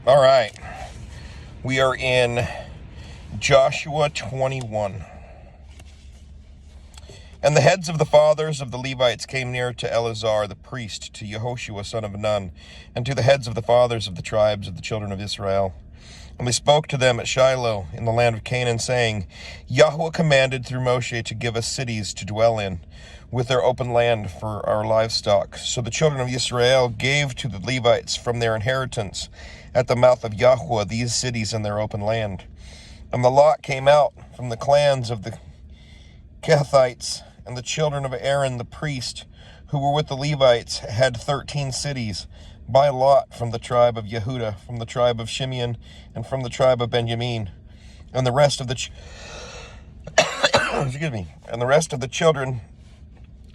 All right. We are in Joshua 21. And the heads of the fathers of the Levites came near to Eleazar the priest, to Yehoshua son of Nun, and to the heads of the fathers of the tribes of the children of Israel. And they spoke to them at Shiloh in the land of Canaan, saying, Yahweh commanded through Moshe to give us cities to dwell in, with their open land for our livestock. So the children of Israel gave to the Levites from their inheritance at the mouth of Yahweh these cities and their open land. And the lot came out from the clans of the Kehathites, and the children of Aaron the priest, who were with the Levites, had 13 cities, by lot from the tribe of Yehuda, from the tribe of Shimeon, and from the tribe of Benjamin. And the rest of the and the rest of the children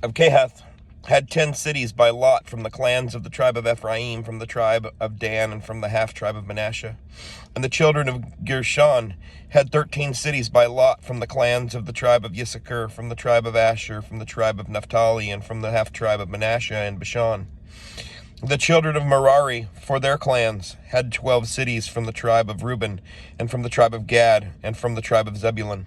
of Kehath had 10 cities by lot from the clans of the tribe of Ephraim, from the tribe of Dan, and from the half-tribe of Manasseh. And the children of Gershon had 13 cities by lot from the clans of the tribe of Issachar, from the tribe of Asher, from the tribe of Naphtali, and from the half-tribe of Manasseh and Bashan. The children of Merari, for their clans, had 12 cities from the tribe of Reuben, and from the tribe of Gad, and from the tribe of Zebulun.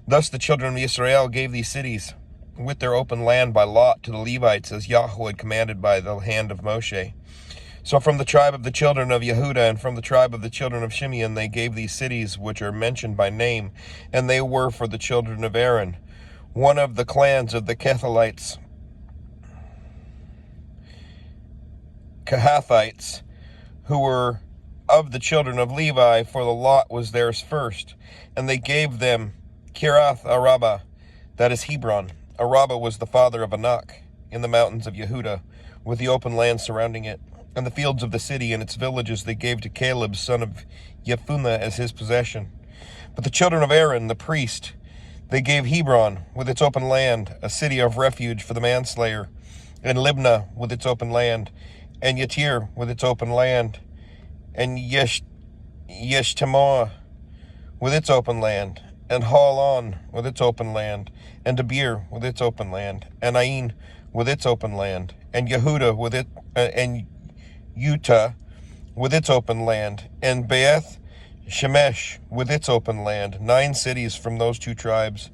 Thus the children of Israel gave these cities with their open land by lot to the Levites, as Yahweh had commanded by the hand of Moshe. So from the tribe of the children of Yehuda and from the tribe of the children of Shimeon they gave these cities which are mentioned by name, and they were for the children of Aaron. One of the clans of the Kehathites, who were of the children of Levi, for the lot was theirs first, and they gave them Kiriath Araba, that is Hebron. Araba was the father of Anak, in the mountains of Yehuda, with the open land surrounding it. And the fields of the city and its villages they gave to Caleb, son of Jephunneh, as his possession. But the children of Aaron, the priest, they gave Hebron, with its open land, a city of refuge for the manslayer, and Libnah, with its open land, and Yatir, with its open land, and Yeshtemoah, with its open land, and Halon, with its open land, and Debir, with its open land, and Ain, with its open land, and Yehuda, with it, and Utah, with its open land, and Beth Shemesh, with its open land, 9 cities from those 2 tribes.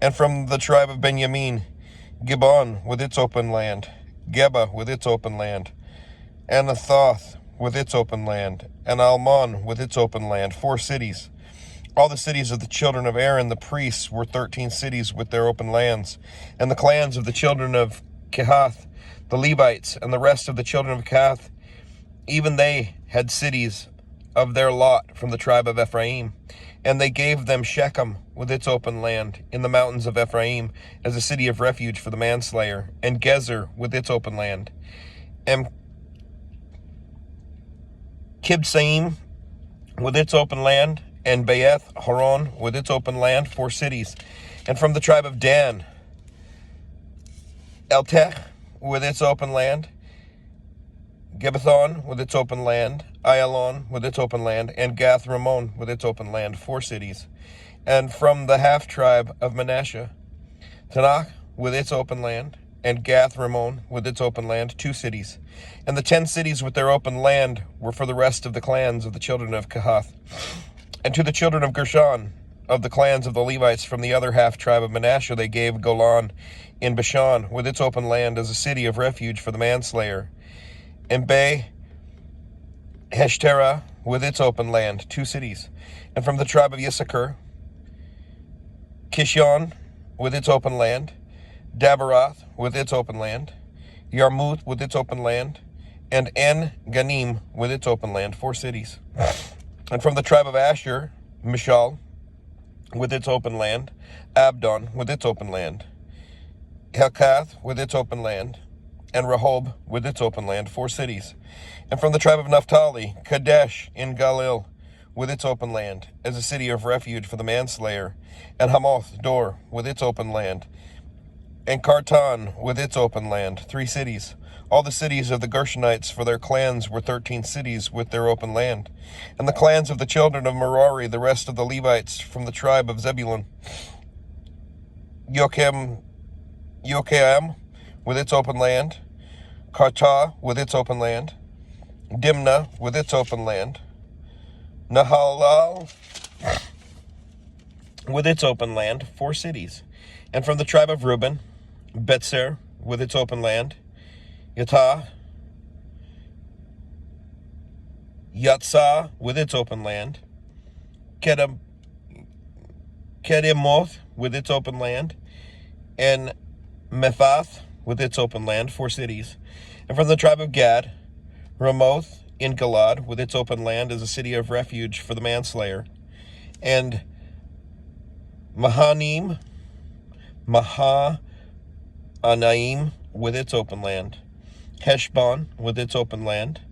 And from the tribe of Benjamin, Gibbon, with its open land, Geba, with its open land, Anathoth, with its open land, and Almon, with its open land, 4 cities. All the cities of the children of Aaron the priests were 13 cities with their open lands. And the clans of the children of Kehath, the Levites, and the rest of the children of Kehath, even they had cities of their lot from the tribe of Ephraim. And they gave them Shechem with its open land in the mountains of Ephraim as a city of refuge for the manslayer, and Gezer with its open land, and Kibsaim with its open land, and Beth Horon with its open land, 4 cities. And from the tribe of Dan, Eltech with its open land, Gibbethon with its open land, Ayalon with its open land, and Gath Ramon with its open land, 4 cities. And from the half-tribe of Manasseh, Tanakh with its open land, and Gath Ramon with its open land, 2 cities. And the 10 cities with their open land were for the rest of the clans of the children of Kehath. And to the children of Gershon, of the clans of the Levites from the other half-tribe of Manasseh, they gave Golan in Bashan with its open land as a city of refuge for the manslayer, and Heshtera with its open land, 2 cities. And from the tribe of Issachar, Kishon with its open land, Dabaroth with its open land, Yarmuth with its open land, and En-Ganim with its open land, 4 cities. And from the tribe of Asher, Mishal with its open land, Abdon with its open land, Helkath with its open land, and Rehob with its open land, 4 cities. And from the tribe of Naphtali, Kadesh in Galil with its open land, as a city of refuge for the manslayer, and Hamoth Dor with its open land, and Kartan with its open land, 3 cities. All the cities of the Gershonites for their clans were 13 cities with their open land. And the clans of the children of Merari, the rest of the Levites from the tribe of Zebulun, Yokem with its open land, Kartah with its open land, Dimnah with its open land, Nahalal with its open land, 4 cities. And from the tribe of Reuben, Betzer with its open land, Yattah, Yatzah with its open land, Kedemoth with its open land, and Mephath with its open land, 4 cities. And from the tribe of Gad, Ramoth in Gilad with its open land as a city of refuge for the manslayer, and Mahanaim with its open land, Heshbon with its open land,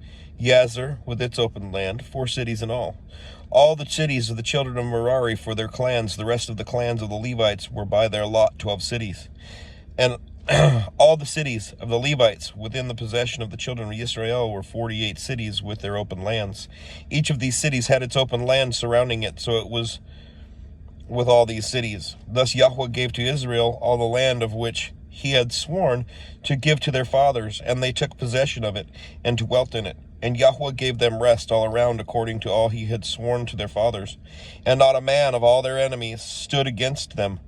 Yazer with its open land, 4 cities in all. All the cities of the children of Merari for their clans, the rest of the clans of the Levites were by their lot 12 cities. And all the cities of the Levites within the possession of the children of Israel were 48 cities with their open lands. Each of these cities had its open land surrounding it, so it was with all these cities. Thus Yahweh gave to Israel all the land of which he had sworn to give to their fathers, and they took possession of it, and dwelt in it. And Yahweh gave them rest all around according to all he had sworn to their fathers. And not a man of all their enemies stood against them.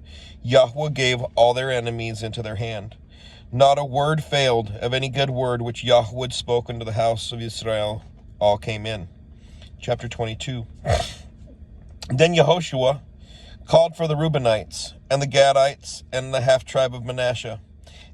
Yahweh gave all their enemies into their hand. Not a word failed of any good word which Yahweh had spoken to the house of Israel. All came in. Chapter 22. Then Yehoshua called for the Reubenites, and the Gadites, and the half-tribe of Manasseh,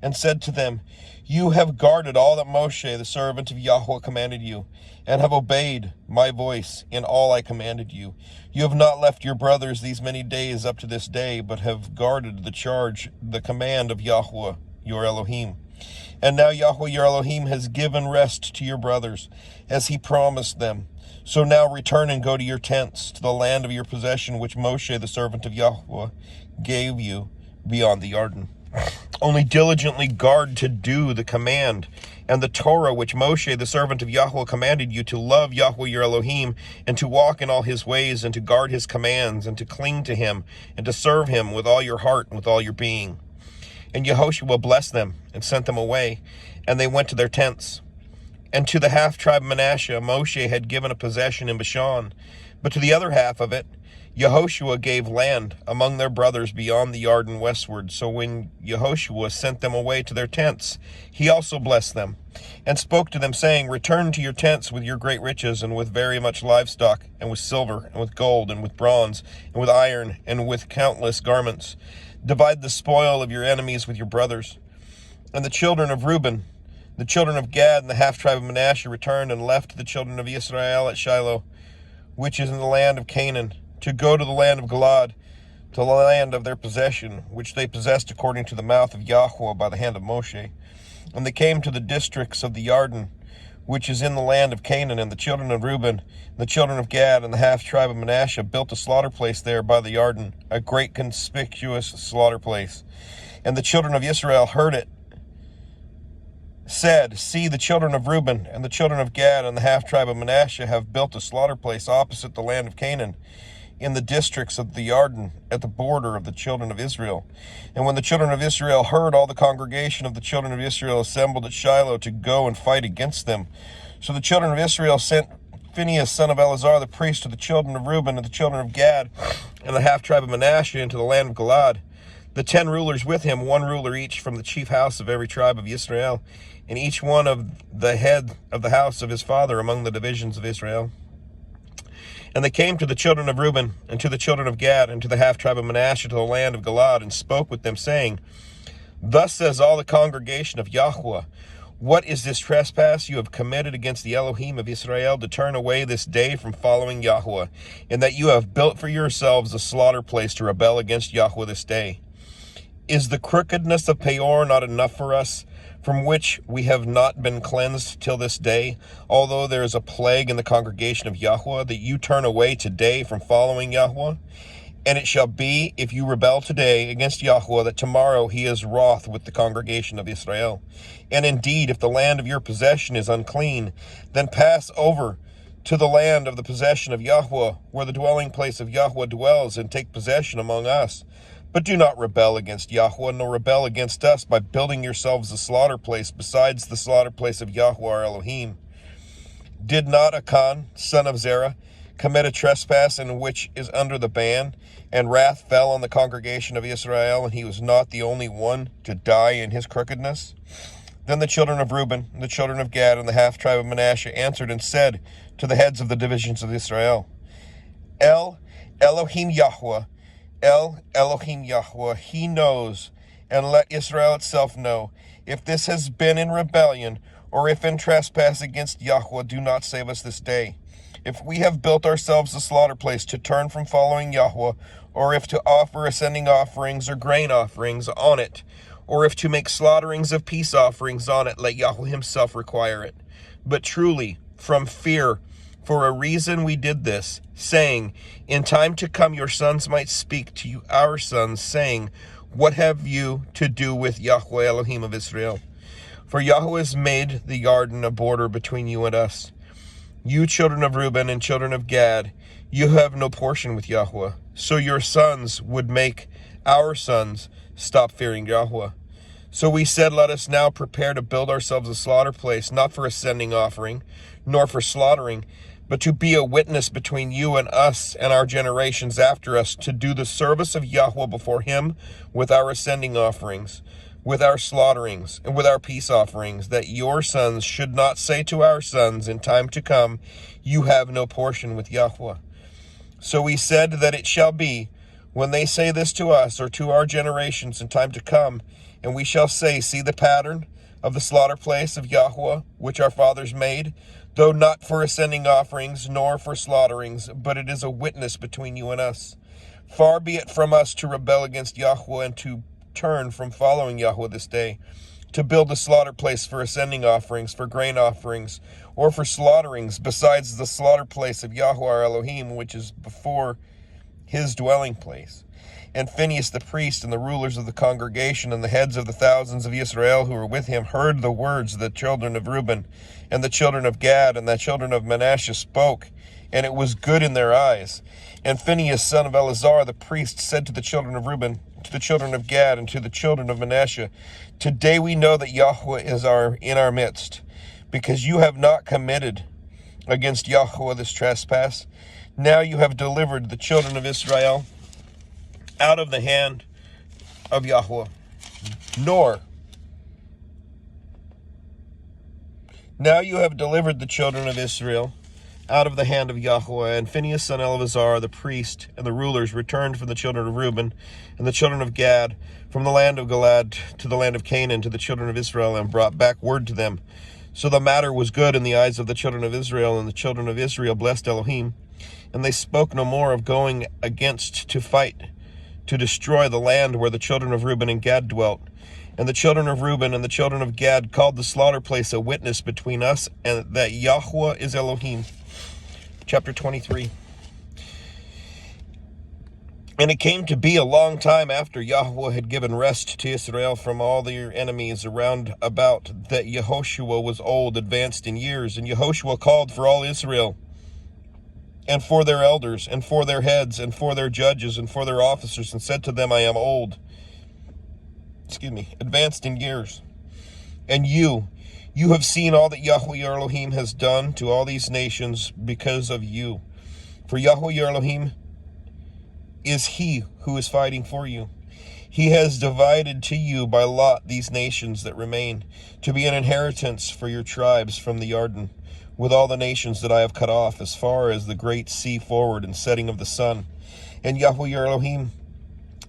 and said to them, You have guarded all that Moshe, the servant of Yahweh, commanded you, and have obeyed my voice in all I commanded you. You have not left your brothers these many days up to this day, but have guarded the command of Yahweh, your Elohim. And now Yahweh, your Elohim, has given rest to your brothers, as he promised them. So now return and go to your tents, to the land of your possession, which Moshe, the servant of Yahweh, gave you beyond the Jordan. Only diligently guard to do the command and the Torah which Moshe, the servant of Yahweh, commanded you, to love Yahweh your Elohim, and to walk in all his ways, and to guard his commands, and to cling to him, and to serve him with all your heart and with all your being. And Yehoshua blessed them, and sent them away, and they went to their tents. And to the half-tribe of Manasseh, Moshe had given a possession in Bashan, but to the other half of it, Yehoshua gave land among their brothers beyond the Jordan westward. So when Yehoshua sent them away to their tents, he also blessed them, and spoke to them, saying, Return to your tents with your great riches, and with very much livestock, and with silver, and with gold, and with bronze, and with iron, and with countless garments. Divide the spoil of your enemies with your brothers. And the children of Reuben, the children of Gad, and the half-tribe of Manasseh returned and left the children of Israel at Shiloh, which is in the land of Canaan, to go to the land of Gilad, to the land of their possession, which they possessed according to the mouth of Yahweh by the hand of Moshe. And they came to the districts of the Jordan, which is in the land of Canaan, and the children of Reuben, the children of Gad, and the half-tribe of Manasseh built a slaughter place there by the Jordan, a great conspicuous slaughter place. And the children of Israel heard it, said, See, the children of Reuben and the children of Gad and the half-tribe of Manasseh have built a slaughter place opposite the land of Canaan, in the districts of the Jordan, at the border of the children of Israel. And when the children of Israel heard, all the congregation of the children of Israel assembled at Shiloh to go and fight against them. So the children of Israel sent Phinehas, son of Eleazar, the priest, to the children of Reuben and the children of Gad and the half-tribe of Manasseh into the land of Gilad. The 10 rulers with him, 1 ruler each from the chief house of every tribe of Israel, and each one of the head of the house of his father among the divisions of Israel. And they came to the children of Reuben, and to the children of Gad, and to the half-tribe of Manasseh, to the land of Gilad, and spoke with them, saying, Thus says all the congregation of Yahweh, What is this trespass you have committed against the Elohim of Israel, to turn away this day from following Yahweh, in that you have built for yourselves a slaughter place to rebel against Yahweh this day? Is the crookedness of Peor not enough for us, from which we have not been cleansed till this day, although there is a plague in the congregation of Yahweh, that you turn away today from following Yahweh? And it shall be, if you rebel today against Yahweh, that tomorrow he is wroth with the congregation of Israel. And indeed, if the land of your possession is unclean, then pass over to the land of the possession of Yahweh, where the dwelling place of Yahweh dwells, and take possession among us. But do not rebel against Yahweh, nor rebel against us by building yourselves a slaughter place besides the slaughter place of Yahweh our Elohim. Did not Achan, son of Zerah, commit a trespass in which is under the ban, and wrath fell on the congregation of Israel, and he was not the only one to die in his crookedness? Then the children of Reuben, the children of Gad, and the half-tribe of Manasseh answered and said to the heads of the divisions of Israel, El Elohim Yahweh, El Elohim Yahweh, he knows, and let Israel itself know. If this has been in rebellion, or if in trespass against Yahweh, do not save us this day. If we have built ourselves a slaughter place to turn from following Yahweh, or if to offer ascending offerings or grain offerings on it, or if to make slaughterings of peace offerings on it, let Yahweh himself require it. But truly, from fear, for a reason we did this, saying, in time to come your sons might speak to you, our sons, saying, what have you to do with Yahweh Elohim of Israel? For Yahweh has made the garden a border between you and us. You children of Reuben and children of Gad, you have no portion with Yahweh. So your sons would make our sons stop fearing Yahweh. So we said, let us now prepare to build ourselves a slaughter place, not for ascending offering, nor for slaughtering, but to be a witness between you and us and our generations after us, to do the service of Yahweh before him with our ascending offerings, with our slaughterings, and with our peace offerings, that your sons should not say to our sons in time to come, you have no portion with Yahweh. So we said that it shall be, when they say this to us or to our generations in time to come, and we shall say, see the pattern of the slaughter place of Yahweh, which our fathers made, though not for ascending offerings, nor for slaughterings, but it is a witness between you and us. Far be it from us to rebel against Yahweh and to turn from following Yahweh this day, to build a slaughter place for ascending offerings, for grain offerings, or for slaughterings, besides the slaughter place of Yahweh our Elohim, which is before his dwelling place. And Phinehas the priest and the rulers of the congregation and the heads of the thousands of Israel who were with him heard the words of the children of Reuben and the children of Gad and the children of Manasseh spoke, and it was good in their eyes. And Phinehas, son of Eleazar the priest, said to the children of Reuben, to the children of Gad, and to the children of Manasseh, today we know that Yahweh is in our midst, because you have not committed against Yahweh this trespass. Now you have delivered the children of Israel out of the hand of Yahweh. Now you have delivered the children of Israel out of the hand of Yahweh. And Phinehas, son of Eleazar, the priest, and the rulers returned from the children of Reuben and the children of Gad, from the land of Gilead to the land of Canaan, to the children of Israel, and brought back word to them. So the matter was good in the eyes of the children of Israel, and the children of Israel blessed Elohim. And they spoke no more of going against to fight, to destroy the land where the children of Reuben and Gad dwelt. And the children of Reuben and the children of Gad called the slaughter place a witness between us, and that Yahweh is Elohim. Chapter 23. And it came to be a long time after Yahweh had given rest to Israel from all their enemies around about, that Yehoshua was old, advanced in years. And Yehoshua called for all Israel, and for their elders, and for their heads, and for their judges, and for their officers, and said to them, I am old, advanced in years. And you have seen all that Yahweh your Elohim has done to all these nations because of you. For Yahweh your Elohim is he who is fighting for you. He has divided to you by lot these nations that remain, to be an inheritance for your tribes from the Jordan, with all the nations that I have cut off, as far as the great sea forward and setting of the sun. And Yahweh your Elohim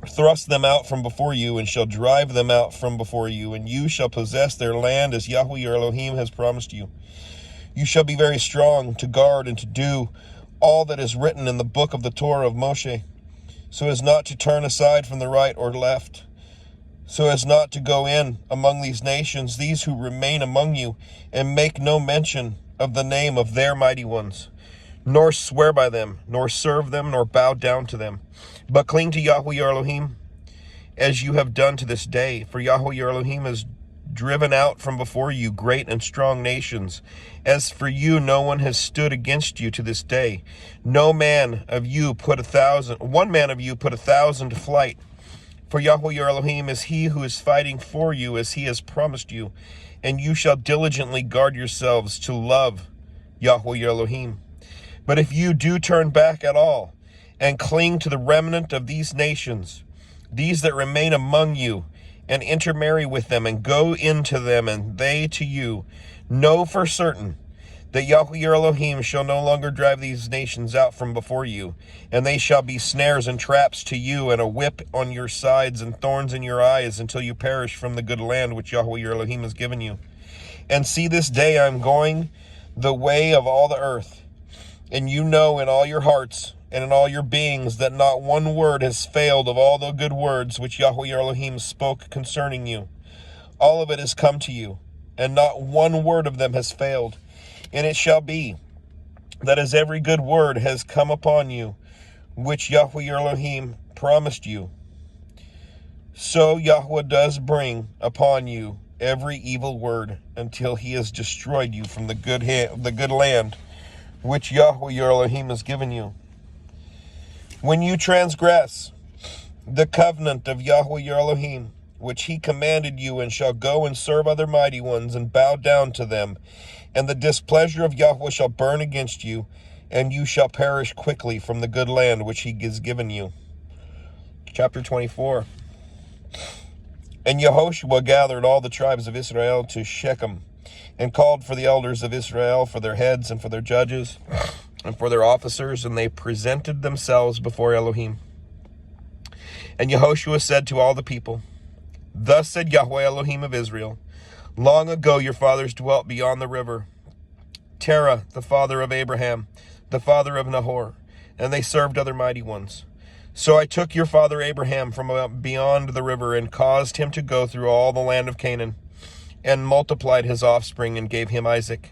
thrust them out from before you, and shall drive them out from before you, and you shall possess their land as Yahweh your Elohim has promised you. You shall be very strong to guard and to do all that is written in the book of the Torah of Moshe, so as not to turn aside from the right or left, so as not to go in among these nations, these who remain among you, and make no mention of the name of their mighty ones, nor swear by them, nor serve them, nor bow down to them, but cling to Yahweh your Elohim, as you have done to this day. For Yahweh your Elohim has driven out from before you great and strong nations. As for you, no one has stood against you to this day. One man of you put 1,000 to flight. For Yahweh your Elohim is he who is fighting for you, as he has promised you. And you shall diligently guard yourselves to love Yahweh your Elohim. But if you do turn back at all, and cling to the remnant of these nations, these that remain among you, and intermarry with them, and go into them, and they to you, know for certain that Yahweh your Elohim shall no longer drive these nations out from before you, and they shall be snares and traps to you, and a whip on your sides, and thorns in your eyes, until you perish from the good land which Yahweh your Elohim has given you. And see, this day I am going the way of all the earth, and you know in all your hearts and in all your beings that not one word has failed of all the good words which Yahweh your Elohim spoke concerning you. All of it has come to you, and not one word of them has failed. And it shall be that as every good word has come upon you, which Yahweh your Elohim promised you, so Yahweh does bring upon you every evil word, until he has destroyed you from the good land which Yahweh your Elohim has given you. When you transgress the covenant of Yahweh your Elohim, which he commanded you, and shall go and serve other mighty ones, and bow down to them, and the displeasure of Yahweh shall burn against you, and you shall perish quickly from the good land which he has given you. Chapter 24. And Yehoshua gathered all the tribes of Israel to Shechem, and called for the elders of Israel, for their heads, and for their judges, and for their officers, and they presented themselves before Elohim. And Yehoshua said to all the people, Thus said Yahweh Elohim of Israel, Long ago your fathers dwelt beyond the river, Terah, the father of Abraham, the father of Nahor, and they served other mighty ones. So I took your father Abraham from beyond the river, and caused him to go through all the land of Canaan, and multiplied his offspring, and gave him Isaac.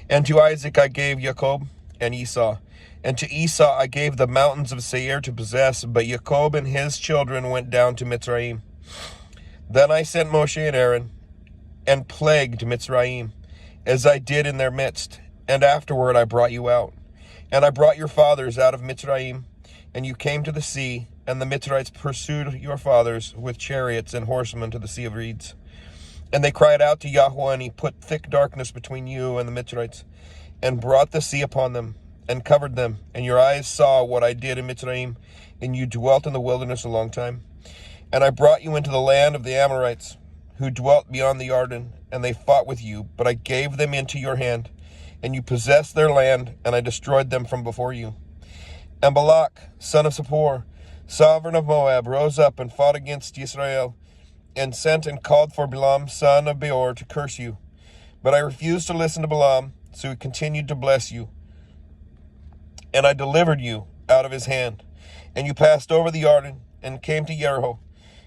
And to Isaac I gave Jacob and Esau. And to Esau I gave the mountains of Seir to possess, but Jacob and his children went down to Mitzrayim. Then I sent Moshe and Aaron, and plagued Mitzrayim, as I did in their midst. And afterward I brought you out. And I brought your fathers out of Mitzrayim, and you came to the sea, and the Mitzrites pursued your fathers with chariots and horsemen to the Sea of Reeds. And they cried out to Yahweh, and he put thick darkness between you and the Mitzrites, and brought the sea upon them, and covered them. And your eyes saw what I did in Mitzrayim, and you dwelt in the wilderness a long time. And I brought you into the land of the Amorites, who dwelt beyond the Jordan, and they fought with you, but I gave them into your hand, and you possessed their land, and I destroyed them from before you. And Balak, son of Zippor, sovereign of Moab, rose up and fought against Israel, and sent and called for Balaam, son of Beor, to curse you. But I refused to listen to Balaam, so he continued to bless you. And I delivered you out of his hand. And you passed over the Jordan, and came to Jericho.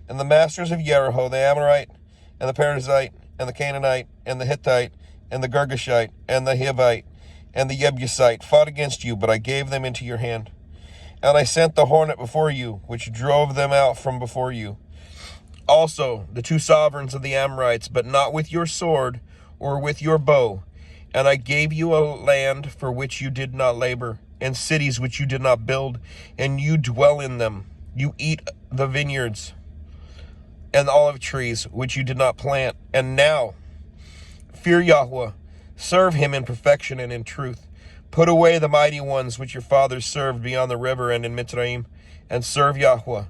And the masters of Jericho, the Amorite, and the Perizzite, and the Canaanite, and the Hittite, and the Girgashite, and the Hivite, and the Jebusite fought against you, but I gave them into your hand. And I sent the hornet before you, which drove them out from before you. Also the two sovereigns of the Amorites, but not with your sword or with your bow. And I gave you a land for which you did not labor, and cities which you did not build, and you dwell in them. You eat the vineyards and olive trees which you did not plant. And now fear Yahweh, serve him in perfection and in truth. Put away the mighty ones which your fathers served beyond the river and in Mitzrayim, and serve Yahweh.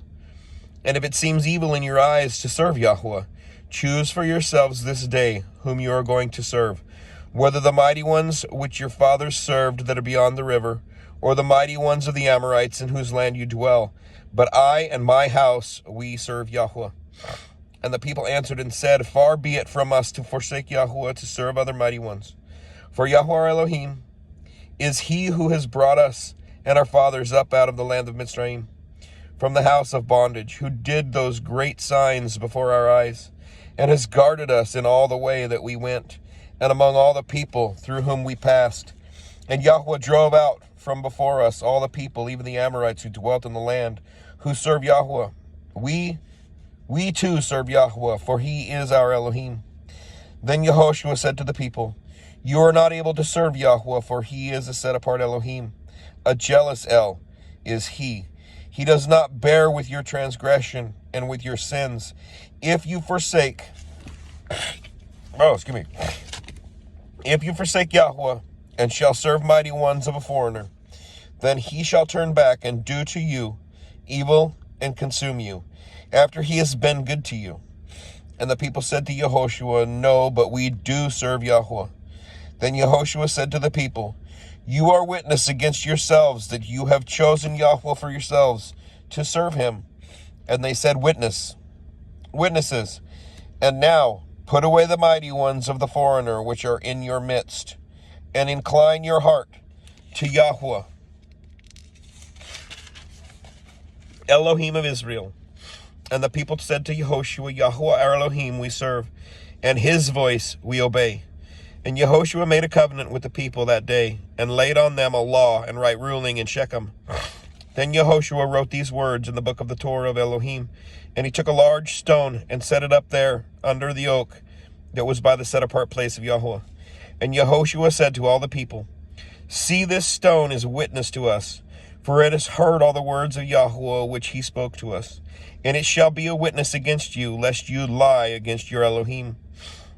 And if it seems evil in your eyes to serve Yahweh, choose for yourselves this day whom you are going to serve, whether the mighty ones which your fathers served that are beyond the river, or the mighty ones of the Amorites in whose land you dwell. But I and my house, we serve Yahweh. And the people answered and said, Far be it from us to forsake Yahweh to serve other mighty ones. For Yahweh our Elohim is he who has brought us and our fathers up out of the land of Mitzrayim, from the house of bondage, who did those great signs before our eyes, and has guarded us in all the way that we went, and among all the people through whom we passed. And Yahweh drove out from before us all the people, even the Amorites who dwelt in the land, who serve Yahweh. We too serve Yahweh, for he is our Elohim. Then Yehoshua said to the people, You are not able to serve Yahweh, for he is a set-apart Elohim. A jealous El is he. He does not bear with your transgression and with your sins. If you forsake, if you forsake Yahweh, and shall serve mighty ones of a foreigner, then he shall turn back and do to you evil and consume you, after he has been good to you. And the people said to Yehoshua, no, but we do serve Yahweh. Then Yehoshua said to the people, you are witness against yourselves that you have chosen Yahweh for yourselves to serve him. And they said, witnesses. And now put away the mighty ones of the foreigner which are in your midst, and incline your heart to Yahweh, Elohim of Israel. And the people said to Yehoshua, Yahweh our Elohim we serve, and his voice we obey. And Yehoshua made a covenant with the people that day, and laid on them a law and right ruling in Shechem. Then Yehoshua wrote these words in the book of the Torah of Elohim, and he took a large stone and set it up there under the oak that was by the set-apart place of Yahweh. And Yehoshua said to all the people, see, this stone is witness to us, for it has heard all the words of Yahweh which he spoke to us. And it shall be a witness against you, lest you lie against your Elohim.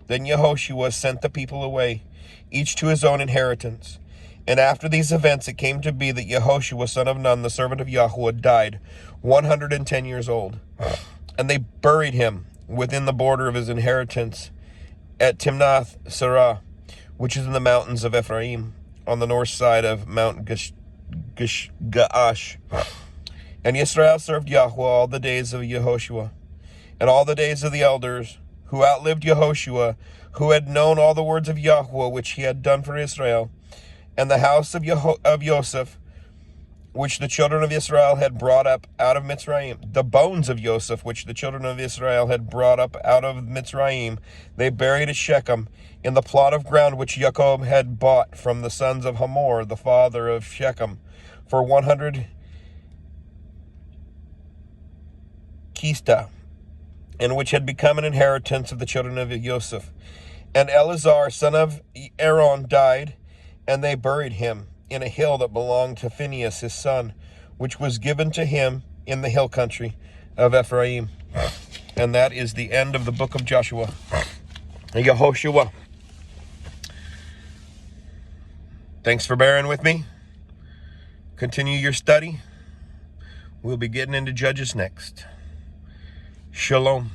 Then Yehoshua sent the people away, each to his own inheritance. And after these events it came to be that Yehoshua son of Nun, the servant of Yahweh, died 110 years old. And they buried him within the border of his inheritance at Timnath Serah, which is in the mountains of Ephraim, on the north side of Mount Gaash. And Israel served Yahweh all the days of Yehoshua, and all the days of the elders who outlived Yehoshua, who had known all the words of Yahweh which he had done for Israel, and the house of Joseph, which the children of Israel had brought up out of Mitzrayim. The bones of Joseph, which the children of Israel had brought up out of Mitzrayim, they buried at Shechem, in the plot of ground which Jacob had bought from the sons of Hamor, the father of Shechem, for 100 kista, and which had become an inheritance of the children of Joseph. And Eleazar, son of Aaron, died, and they buried him in a hill that belonged to Phinehas his son, which was given to him in the hill country of Ephraim. And that is the end of the book of Joshua. Yehoshua. Thanks for bearing with me. Continue your study. We'll be getting into Judges next. Shalom.